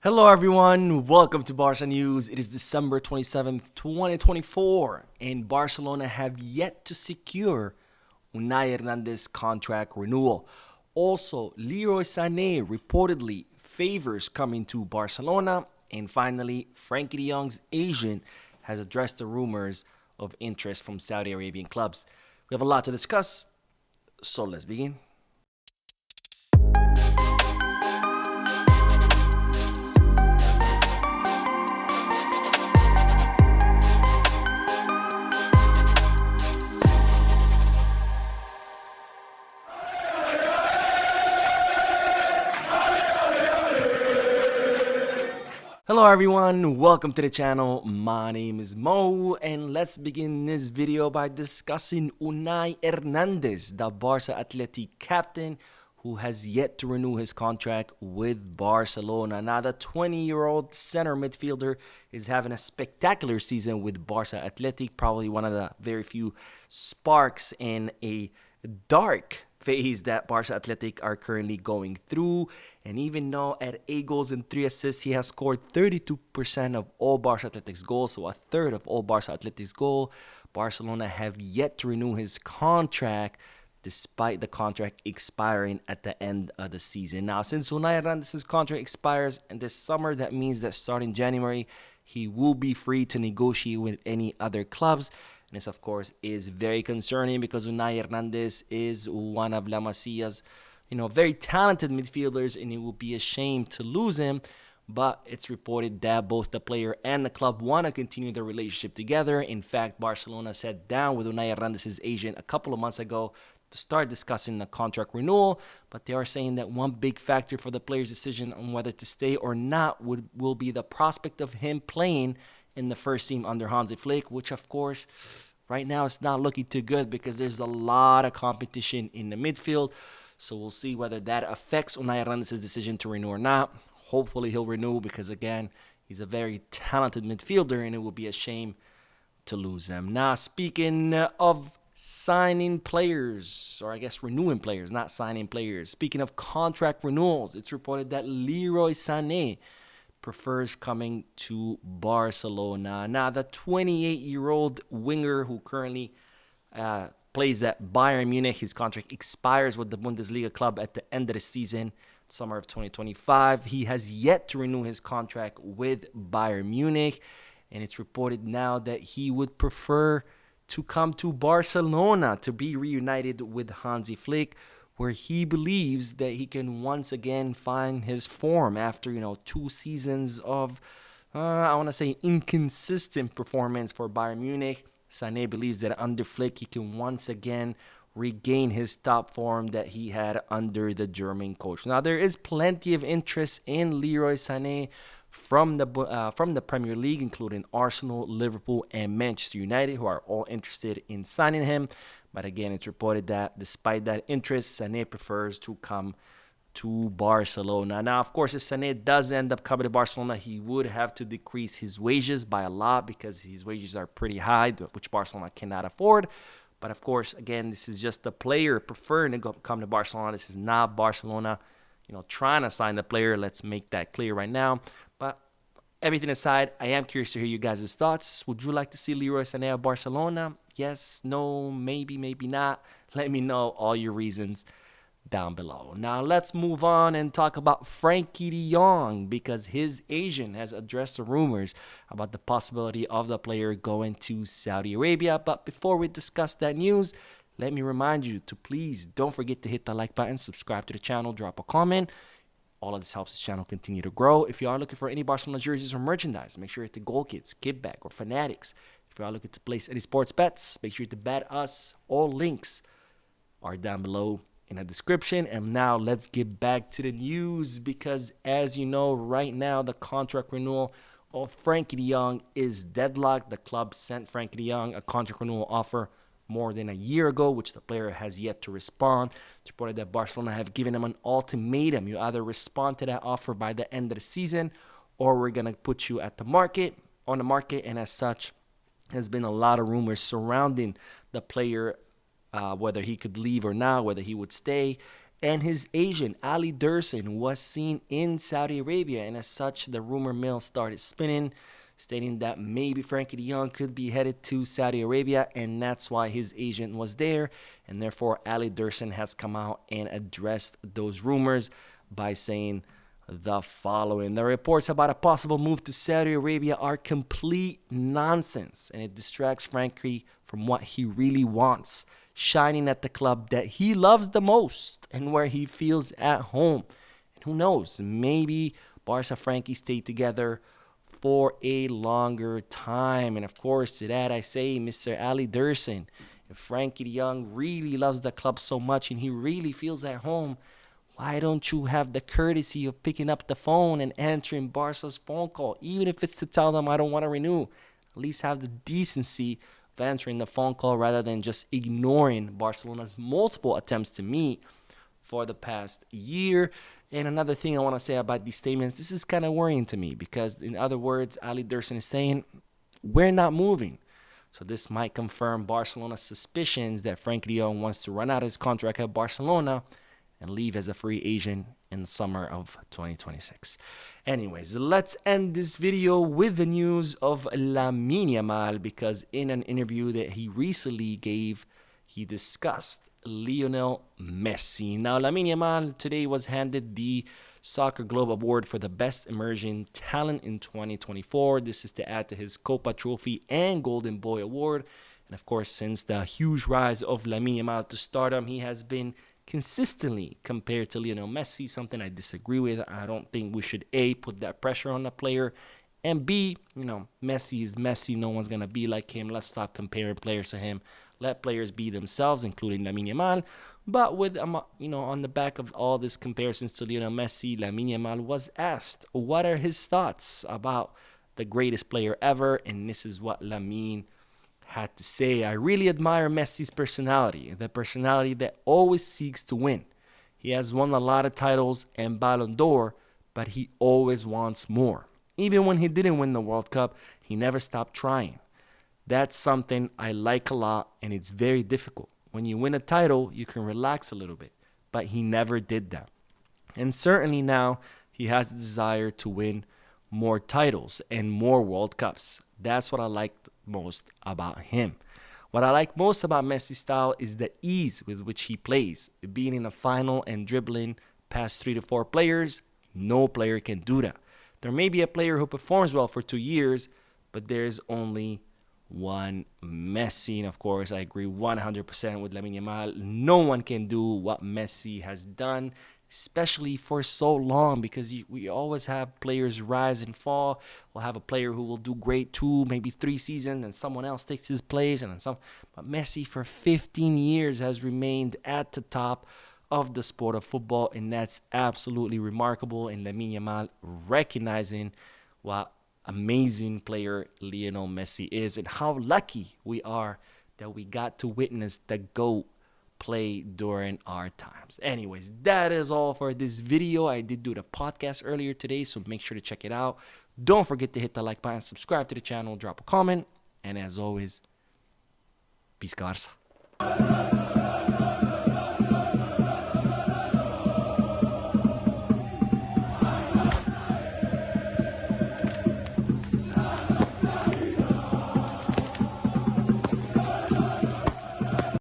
Hello, everyone. Welcome to Barca News. It is December 27th, 2024, and Barcelona have yet to secure Unai Hernandez contract renewal. Also, Leroy Sane reportedly favors coming to Barcelona. And finally, Frankie De Jong's agent has addressed the rumors of interest from Saudi Arabian clubs. We have a lot to discuss, so let's begin. Hello everyone, welcome to the channel. My name is Mo, and let's begin this video by discussing Unai Hernandez, the Barca Athletic captain who has yet to renew his contract with Barcelona. Now, the 20-year-old center midfielder is having a spectacular season with Barca Athletic, probably one of the very few sparks in a dark phase that Barca Athletic are currently going through. And even though at 8 goals and 3 assists, he has scored 32% of all Barca Athletic's goals, so a third of all Barca Athletic's goals, Barcelona have yet to renew his contract despite the contract expiring at the end of the season. Now, since Unai Hernandez's contract expires in this summer, that means that starting January, he will be free to negotiate with any other clubs. And this, of course, is very concerning because Unai Hernandez is one of La Masia's, very talented midfielders, and it will be a shame to lose him. But it's reported that both the player and the club want to continue their relationship together. In fact, Barcelona sat down with Unai Hernandez's agent a couple of months ago to start discussing the contract renewal, but they are saying that one big factor for the player's decision on whether to stay or not will be the prospect of him playing in the first team under Hansi Flick, which of course right now it's not looking too good because there's a lot of competition in the midfield. So we'll see whether that affects Unai Hernandez's decision to renew or not. Hopefully he'll renew because, again, he's a very talented midfielder and it would be a shame to lose him. Now, speaking of signing players, or I guess renewing players, not signing players. Speaking of contract renewals, it's reported that Leroy Sane prefers coming to Barcelona. Now, the 28-year-old winger who currently plays at Bayern Munich, his contract expires with the Bundesliga club at the end of the season, summer of 2025. He has yet to renew his contract with Bayern Munich, and it's reported now that he would prefer to come to Barcelona to be reunited with Hansi Flick, where he believes that he can once again find his form after, 2 seasons of, inconsistent performance for Bayern Munich. Sané believes that under Flick, he can once again regain his top form that he had under the German coach. Now, there is plenty of interest in Leroy Sane from the Premier League, including Arsenal, Liverpool, and Manchester United, who are all interested in signing him. But again, it's reported that despite that interest, Sané prefers to come to Barcelona. Now, of course, if Sané does end up coming to Barcelona, he would have to decrease his wages by a lot because his wages are pretty high, which Barcelona cannot afford. But of course, again, this is just the player preferring to come to Barcelona. This is not Barcelona, trying to sign the player. Let's make that clear right now. But everything aside, I am curious to hear you guys' thoughts. Would you like to see Leroy Sané at Barcelona? Yes, no, maybe, maybe not. Let me know all your reasons down below. Now let's move on and talk about Frankie De Jong because his agent has addressed the rumors about the possibility of the player going to Saudi Arabia. But before we discuss that news, let me remind you to please don't forget to hit the like button, subscribe to the channel, drop a comment. All of this helps this channel continue to grow. If you are looking for any Barcelona jerseys or merchandise, make sure you hit the Goal Kids, Kickback, or Fanatics. If you are looking to place any sports bets, make sure to bet us. All links are down below in the description. And now let's get back to the news because, as you know, right now the contract renewal of Frankie De Jong is deadlocked. The club sent Frankie De Jong a contract renewal offer more than a year ago, which the player has yet to respond. It's reported that Barcelona have given him an ultimatum. You either respond to that offer by the end of the season, or we're going to put you on the market. And as such, there's been a lot of rumors surrounding the player, whether he could leave or not, whether he would stay. and his agent, Ali Dursun, was seen in Saudi Arabia, and as such, the rumor mill started spinning, stating that maybe Frankie De Jong could be headed to Saudi Arabia, and that's why his agent was there, and therefore Ali Dursun has come out and addressed those rumors by saying the following: the reports about a possible move to Saudi Arabia are complete nonsense, and it distracts Frankie from what he really wants, shining at the club that he loves the most and where he feels at home. And who knows, maybe Barca Frankie stay together for a longer time. And of course, to that I say, Mr. Ali Dursun, if Frankie De Jong really loves the club so much and he really feels at home, why don't you have the courtesy of picking up the phone and answering Barca's phone call, even if it's to tell them I don't want to renew? At least have the decency of answering the phone call rather than just ignoring Barcelona's multiple attempts to meet for the past year. And another thing I want to say about these statements, this is kind of worrying to me because, in other words, Ali Dursun is saying, we're not moving. So this might confirm Barcelona's suspicions that Frankie De Jong wants to run out his contract at Barcelona and leave as a free agent in the summer of 2026. Anyways, let's end this video with the news of Lamine Yamal, because in an interview that he recently gave, he discussed Lionel Messi. Now, Lamine Yamal today was handed the Soccer Globe Award for the Best Emerging Talent in 2024. This is to add to his Copa Trophy and Golden Boy Award. And of course, since the huge rise of Lamine Yamal to stardom, he has been consistently compared to Lionel Messi, something I disagree with. I don't think we should A, put that pressure on the player, and B, Messi is Messi. No one's going to be like him. Let's stop comparing players to him. Let players be themselves, including Lamine Yamal. But with, on the back of all these comparisons to Lionel Messi, Lamine Yamal was asked what are his thoughts about the greatest player ever, and this is what Lamine had to say. I really admire Messi's personality, the personality that always seeks to win. He has won a lot of titles and Ballon d'Or, but he always wants more. Even when he didn't win the World Cup, he never stopped trying. That's something I like a lot, and it's very difficult. When you win a title, you can relax a little bit, but he never did that. And certainly now, he has the desire to win more titles and more World Cups. That's what I liked most about him. What I like most about Messi's style is the ease with which he plays. Being in a final and dribbling past 3 to 4 players, no player can do that. There may be a player who performs well for 2 years, but there's only one Messi. And of course, I agree 100% with Lamine Yamal. No one can do what Messi has done, especially for so long, because we always have players rise and fall. We'll have a player who will do great 2, maybe 3 seasons, and someone else takes his place, and then some. But Messi for 15 years has remained at the top of the sport of football, and that's absolutely remarkable. And Lamine Yamal recognizing what amazing player Lionel Messi is, and how lucky we are that we got to witness the GOAT play during our times. Anyways, that is all for this video. I did do the podcast earlier today, so make sure to check it out. Don't forget to hit the like button, subscribe to the channel, drop a comment, and as always, peace, Barca.